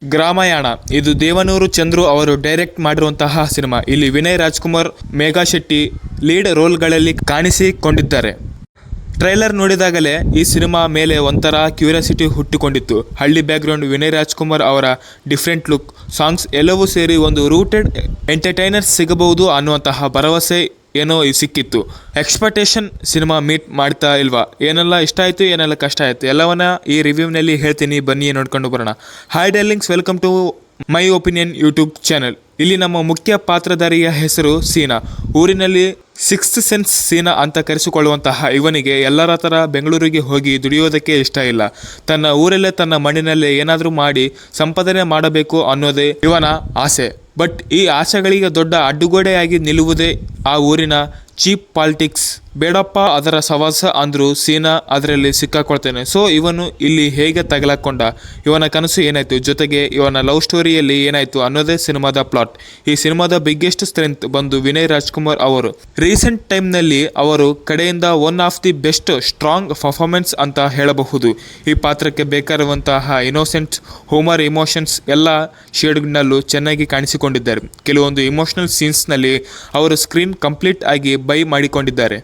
ಗ್ರಾಮಯಾಣ ಇದು ದೇವನೂರು ಚಂದ್ರು ಅವರು ಡೈರೆಕ್ಟ್ ಮಾಡಿರುವಂತಹ ಸಿನಿಮಾ. ಇಲ್ಲಿ ವಿನಯ್ ರಾಜ್ಕುಮಾರ್, ಮೇಘಾ ಶೆಟ್ಟಿ ಲೀಡ್ ರೋಲ್ಗಳಲ್ಲಿ ಕಾಣಿಸಿಕೊಂಡಿದ್ದಾರೆ. ಟ್ರೈಲರ್ ನೋಡಿದಾಗಲೇ ಈ ಸಿನಿಮಾ ಮೇಲೆ ಒಂಥರ ಕ್ಯೂರಿಯಾಸಿಟಿ ಹುಟ್ಟಿಕೊಂಡಿತ್ತು. ಹಳ್ಳಿ ಬ್ಯಾಕ್ಗ್ರೌಂಡ್, ವಿನಯ್ ರಾಜ್ಕುಮಾರ್ ಅವರ ಡಿಫ್ರೆಂಟ್ ಲುಕ್, ಸಾಂಗ್ಸ್ ಎಲ್ಲವೂ ಸೇರಿ ಒಂದು ರೂಟೆಡ್ ಎಂಟರ್ಟೈನರ್ ಸಿಗಬಹುದು ಅನ್ನುವಂತಹ ಭರವಸೆ ಏನೋ ಸಿಕ್ಕಿತ್ತು. ಎಕ್ಸ್ಪೆಕ್ಟೇಷನ್ ಸಿನಿಮಾ ಮೀಟ್ ಮಾಡ್ತಾ ಇಲ್ವಾ? ಏನೆಲ್ಲ ಇಷ್ಟ ಆಯಿತು, ಏನೆಲ್ಲ ಕಷ್ಟ ಆಯಿತು, ಎಲ್ಲವನ್ನ ಈ ರಿವ್ಯೂನಲ್ಲಿ ಹೇಳ್ತೀನಿ, ಬನ್ನಿ ನೋಡ್ಕೊಂಡು ಬರೋಣ. Hi darlings, welcome to my opinion YouTube channel. ಇಲ್ಲಿ ನಮ್ಮ ಮುಖ್ಯ ಪಾತ್ರಧಾರಿಯ ಹೆಸರು ಸೀನಾ. ಊರಿನಲ್ಲಿ ಸಿಕ್ಸ್ತ್ ಸೆನ್ಸ್ ಸೀನಾ ಅಂತ ಕರೆಸಿಕೊಳ್ಳುವಂತಹ ಇವನಿಗೆ ಎಲ್ಲರ ಥರ ಬೆಂಗಳೂರಿಗೆ ಹೋಗಿ ದುಡಿಯೋದಕ್ಕೆ ಇಷ್ಟ ಇಲ್ಲ. ತನ್ನ ಊರಲ್ಲೇ ತನ್ನ ಮಣ್ಣಿನಲ್ಲೇ ಏನಾದರೂ ಮಾಡಿ ಸಂಪಾದನೆ ಮಾಡಬೇಕು ಅನ್ನೋದೇ ಇವನ ಆಸೆ. ಬಟ್ ಈ ಆಸೆಗಳಿಗೆ ದೊಡ್ಡ ಅಡ್ಡುಗೋಡೆಯಾಗಿ ನಿಲ್ಲುವುದೇ ಆ ಊರಿನ ಚೀಪ್ ಪಾಲಿಟಿಕ್ಸ್. ಬೇಡಪ್ಪ ಅದರ ಸವಾಸ ಅಂದರೂ ಸೀನಾ ಅದರಲ್ಲಿ ಸಿಕ್ಕಾಕೊಳ್ತೇನೆ. ಸೊ ಇವನು ಇಲ್ಲಿ ಹೇಗೆ ತಗಲಾಕೊಂಡ, ಇವನ ಕನಸು ಏನಾಯಿತು, ಜೊತೆಗೆ ಇವನ ಲವ್ ಸ್ಟೋರಿಯಲ್ಲಿ ಏನಾಯಿತು ಅನ್ನೋದೇ ಸಿನಿಮಾದ ಪ್ಲಾಟ್. ಈ ಸಿನಿಮಾದ ಬಿಗ್ಗೆಸ್ಟ್ ಸ್ಟ್ರೆಂತ್ ಬಂದು ವಿನಯ್ ರಾಜ್ಕುಮಾರ್ ಅವರು. ರೀಸೆಂಟ್ ಟೈಮ್ನಲ್ಲಿ ಅವರು ಕಡೆಯಿಂದ one of the best strong performance ಅಂತ ಹೇಳಬಹುದು. ಈ ಪಾತ್ರಕ್ಕೆ ಬೇಕಾಗಿರುವಂತಹ ಇನೋಸೆಂಟ್ ಹ್ಯೂಮರ್, ಇಮೋಷನ್ಸ್ ಎಲ್ಲ ಶೇಡ್ನಲ್ಲೂ ಚೆನ್ನಾಗಿ ಕಾಣಿಸಿಕೊಂಡಿದ್ದಾರೆ. ಕೆಲವೊಂದು ಇಮೋಷನಲ್ ಸೀನ್ಸ್ನಲ್ಲಿ ಅವರು ಸ್ಕ್ರೀನ್ ಕಂಪ್ಲೀಟ್ ಆಗಿ ಬೈ ಮಾಡಿಕೊಂಡಿದ್ದಾರೆ.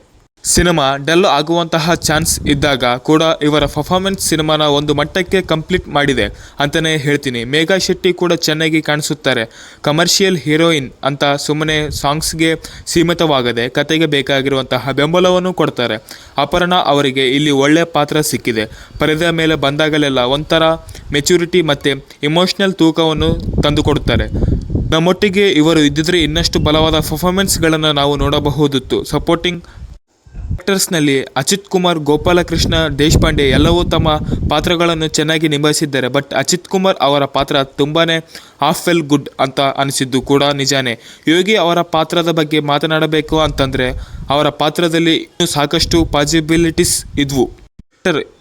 ಸಿನಿಮಾ ಡಲ್ ಆಗುವಂತಹ ಚಾನ್ಸ್ ಇದ್ದಾಗ ಕೂಡ ಇವರ ಪರ್ಫಾರ್ಮೆನ್ಸ್ ಸಿನಿಮಾನ ಒಂದು ಮಟ್ಟಕ್ಕೆ ಕಂಪ್ಲೀಟ್ ಮಾಡಿದೆ ಅಂತಲೇ ಹೇಳ್ತೀನಿ. ಮೇಘಾ ಶೆಟ್ಟಿ ಕೂಡ ಚೆನ್ನಾಗಿ ಕಾಣಿಸುತ್ತಾರೆ. ಕಮರ್ಷಿಯಲ್ ಹೀರೋಯಿನ್ ಅಂತ ಸುಮ್ಮನೆ ಸಾಂಗ್ಸ್ಗೆ ಸೀಮಿತವಾಗದೆ ಕತೆಗೆ ಬೇಕಾಗಿರುವಂತಹ ಬೆಂಬಲವನ್ನು ಕೊಡ್ತಾರೆ. ಅಪರ್ಣಾ ಅವರಿಗೆ ಇಲ್ಲಿ ಒಳ್ಳೆಯ ಪಾತ್ರ ಸಿಕ್ಕಿದೆ. ಪರದೆಯ ಮೇಲೆ ಬಂದಾಗಲೆಲ್ಲ ಒಂಥರ ಮೆಚುರಿಟಿ ಮತ್ತು ಇಮೋಷ್ನಲ್ ತೂಕವನ್ನು ತಂದುಕೊಡುತ್ತಾರೆ. ನಮ್ಮೊಟ್ಟಿಗೆ ಇವರು ಇದ್ದಿದ್ರೆ ಇನ್ನಷ್ಟು ಬಲವಾದ ಪರ್ಫಾರ್ಮೆನ್ಸ್ಗಳನ್ನು ನಾವು ನೋಡಬಹುದಿತ್ತು. ಸಪೋರ್ಟಿಂಗ್ ಆಕ್ಟರ್ಸ್ನಲ್ಲಿ ಅಚಿತ್ ಕುಮಾರ್, ಗೋಪಾಲಕೃಷ್ಣ, ದೇಶಪಾಂಡೆ ಎಲ್ಲವೂ ತಮ್ಮ ಪಾತ್ರಗಳನ್ನು ಚೆನ್ನಾಗಿ ನಿಭಾಯಿಸಿದ್ದಾರೆ. ಬಟ್ ಅಚಿತ್ ಕುಮಾರ್ ಅವರ ಪಾತ್ರ ತುಂಬಾ ಹಾಫ್ ವೆಲ್ ಗುಡ್ ಅಂತ ಅನಿಸಿದ್ದು ಕೂಡ ನಿಜಾನೇ. ಯೋಗಿ ಅವರ ಪಾತ್ರದ ಬಗ್ಗೆ ಮಾತನಾಡಬೇಕು ಅಂತಂದರೆ ಅವರ ಪಾತ್ರದಲ್ಲಿ ಇನ್ನೂ ಸಾಕಷ್ಟು ಪಾಸಿಬಿಲಿಟೀಸ್ ಇದ್ವು.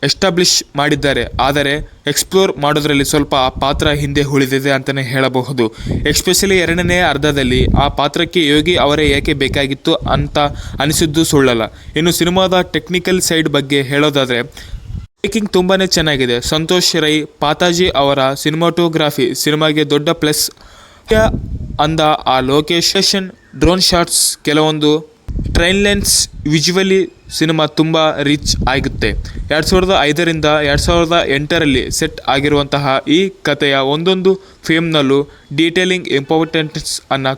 ಎಸ್ಟಾಬ್ಲಿಷ್ ಮಾಡಿದ್ದಾರೆ, ಆದರೆ ಎಕ್ಸ್ಪ್ಲೋರ್ ಮಾಡೋದ್ರಲ್ಲಿ ಸ್ವಲ್ಪ ಆ ಪಾತ್ರ ಹಿಂದೆ ಉಳಿದಿದೆ ಅಂತಲೇ ಹೇಳಬಹುದು. ಎಸ್ಪೆಷಲಿ ಎರಡನೇ ಅರ್ಧದಲ್ಲಿ ಆ ಪಾತ್ರಕ್ಕೆ ಯೋಗಿ ಅವರೇ ಏಕೆ ಬೇಕಾಗಿತ್ತು ಅಂತ ಅನಿಸಿದ್ದು ಸುಳ್ಳಲ್ಲ. ಇನ್ನು ಸಿನಿಮಾದ ಟೆಕ್ನಿಕಲ್ ಸೈಡ್ ಬಗ್ಗೆ ಹೇಳೋದಾದರೆ ಮೇಕಿಂಗ್ ತುಂಬಾ ಚೆನ್ನಾಗಿದೆ. ಸಂತೋಷ್ ರೈ, ಪಾತಾಜಿ ಅವರ ಸಿನಿಮಾಟೋಗ್ರಫಿ ಸಿನಿಮಾಗೆ ದೊಡ್ಡ ಪ್ಲಸ್ ಅಂದ. ಆ ಲೊಕೇಶನ್, ಡ್ರೋನ್ ಶಾಟ್ಸ್, ಕೆಲವೊಂದು ಟ್ರೈನ್ ಲೈನ್ಸ್, ವಿಜುವಲಿ ಸಿನಿಮಾ ತುಂಬ ರಿಚ್ ಆಗುತ್ತೆ. 2005ರಿಂದ 2008ರಲ್ಲಿ ಸೆಟ್ ಆಗಿರುವಂತಹ ಈ ಕಥೆಯ ಒಂದೊಂದು ಫೇಮ್ನಲ್ಲೂ ಡೀಟೇಲಿಂಗ್ ಇಂಪಾರ್ಟೆನ್ಸ್ ಅನ್ನು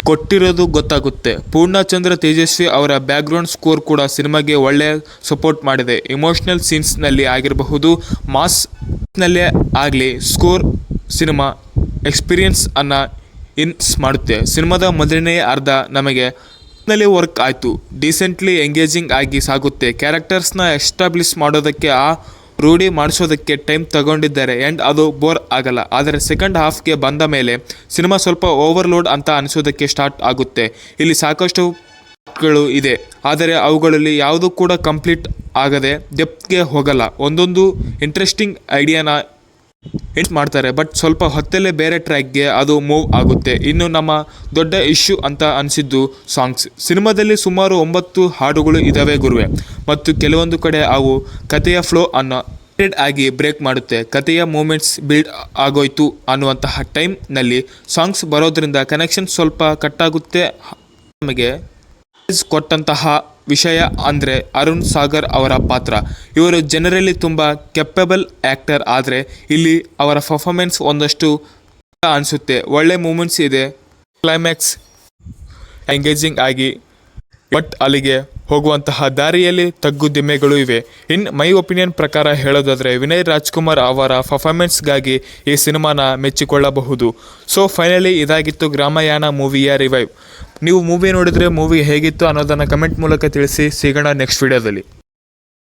ಕೊಟ್ಟಿರೋದು ಗೊತ್ತಾಗುತ್ತೆ. ಪೂರ್ಣಚಂದ್ರ ತೇಜಸ್ವಿ ಅವರ ಬ್ಯಾಕ್ಗ್ರೌಂಡ್ ಸ್ಕೋರ್ ಕೂಡ ಸಿನಿಮಾಗೆ ಒಳ್ಳೆಯ ಸಪೋರ್ಟ್ ಮಾಡಿದೆ. ಇಮೋಷ್ನಲ್ ಸೀನ್ಸ್ನಲ್ಲಿ ಆಗಿರಬಹುದು, ಮಾಸ್ನಲ್ಲೇ ಆಗಲಿ, ಸ್ಕೋರ್ ಸಿನಿಮಾ ಎಕ್ಸ್ಪೀರಿಯನ್ಸ್ ಅನ್ನು ಇನ್ಸ್ ಮಾಡುತ್ತೆ. ಸಿನಿಮಾದ ಮೊದಲನೇ ಅರ್ಧ ನಮಗೆ ವರ್ಕ್ ಆಯಿತು, ಡೀಸೆಂಟ್ಲಿ ಎಂಗೇಜಿಂಗ್ ಆಗಿ ಸಾಗುತ್ತೆ. ಕ್ಯಾರೆಕ್ಟರ್ಸ್ನ ಎಸ್ಟಾಬ್ಲಿಷ್ ಮಾಡೋದಕ್ಕೆ, ಆ ರೂಢಿ ಮಾಡಿಸೋದಕ್ಕೆ ಟೈಮ್ ತಗೊಂಡಿದ್ದಾರೆ ಆ್ಯಂಡ್ ಅದು ಬೋರ್ ಆಗಲ್ಲ. ಆದರೆ ಸೆಕೆಂಡ್ ಹಾಫ್ಗೆ ಬಂದ ಮೇಲೆ ಸಿನಿಮಾ ಸ್ವಲ್ಪ ಓವರ್ಲೋಡ್ ಅಂತ ಅನಿಸೋದಕ್ಕೆ ಸ್ಟಾರ್ಟ್ ಆಗುತ್ತೆ. ಇಲ್ಲಿ ಸಾಕಷ್ಟು ಪಾರ್ಟ್ಗಳು ಇದೆ, ಆದರೆ ಅವುಗಳಲ್ಲಿ ಯಾವುದೂ ಕೂಡ ಕಂಪ್ಲೀಟ್ ಆಗದೆ ಡೆಪ್ತ್ಗೆ ಹೋಗಲ್ಲ. ಒಂದೊಂದು ಇಂಟ್ರೆಸ್ಟಿಂಗ್ ಐಡಿಯಾನ ಮಾಡ್ತಾರೆ, ಬಟ್ ಸ್ವಲ್ಪ ಹೊತ್ತಲ್ಲೇ ಬೇರೆ ಟ್ರ್ಯಾಕ್ಗೆ ಅದು ಮೂವ್ ಆಗುತ್ತೆ. ಇನ್ನು ನಮ್ಮ ದೊಡ್ಡ ಇಶ್ಯೂ ಅಂತ ಅನಿಸಿದ್ದು ಸಾಂಗ್ಸ್. ಸಿನಿಮಾದಲ್ಲಿ ಸುಮಾರು 9 ಹಾಡುಗಳು ಇದ್ದಾವೆ ಗುರುವೆ, ಮತ್ತು ಕೆಲವೊಂದು ಕಡೆ ಅವು ಕಥೆಯ ಫ್ಲೋ ಅನ್ನು ಆಗಿ ಬ್ರೇಕ್ ಮಾಡುತ್ತೆ. ಕಥೆಯ ಮೂಮೆಂಟ್ಸ್ ಬಿಲ್ಡ್ ಆಗೋಯ್ತು ಅನ್ನುವಂತಹ ಟೈಮ್ನಲ್ಲಿ ಸಾಂಗ್ಸ್ ಬರೋದ್ರಿಂದ ಕನೆಕ್ಷನ್ ಸ್ವಲ್ಪ ಕಟ್ಟಾಗುತ್ತೆ. ನಮಗೆ ಕೊಟ್ಟಂತಹ ವಿಷಯ ಅಂದರೆ ಅರುಣ್ ಸಾಗರ್ ಅವರ ಪಾತ್ರ. ಇವರು ಜನರಲಿ ತುಂಬ ಕೆಪಬಲ್ ಆ್ಯಕ್ಟರ್, ಆದರೆ ಇಲ್ಲಿ ಅವರ ಪರ್ಫಾರ್ಮೆನ್ಸ್ ಒಂದಷ್ಟು ಅನಿಸುತ್ತೆ. ಒಳ್ಳೆ ಮೂಮೆಂಟ್ಸ್ ಇದೆ, ಕ್ಲೈಮ್ಯಾಕ್ಸ್ ಎಂಗೇಜಿಂಗ್ ಆಗಿ, ಬಟ್ ಅಲ್ಲಿಗೆ ಹೋಗುವಂತಹ ದಾರಿಯಲ್ಲಿ ತಗ್ಗುದಿಮ್ಮೆಗಳು ಇವೆ. ಇನ್ ಮೈ ಒಪಿನಿಯನ್ ಪ್ರಕಾರ ಹೇಳೋದಾದರೆ ವಿನಯ್ ರಾಜ್ಕುಮಾರ್ ಅವರ ಪರ್ಫಾರ್ಮೆನ್ಸ್ಗಾಗಿ ಈ ಸಿನಿಮಾನ ಮೆಚ್ಚಿಕೊಳ್ಳಬಹುದು. ಸೊ ಫೈನಲಿ ಇದಾಗಿತ್ತು ಗ್ರಾಮಯಾಣ ಮೂವಿಯ ರಿವೈವ್. ನೀವು ಮೂವಿ ನೋಡಿದರೆ ಮೂವಿ ಹೇಗಿತ್ತು ಅನ್ನೋದನ್ನು ಕಮೆಂಟ್ ಮೂಲಕ ತಿಳಿಸಿ. ಸಿಗೋಣ ನೆಕ್ಸ್ಟ್ ವಿಡಿಯೋದಲ್ಲಿ.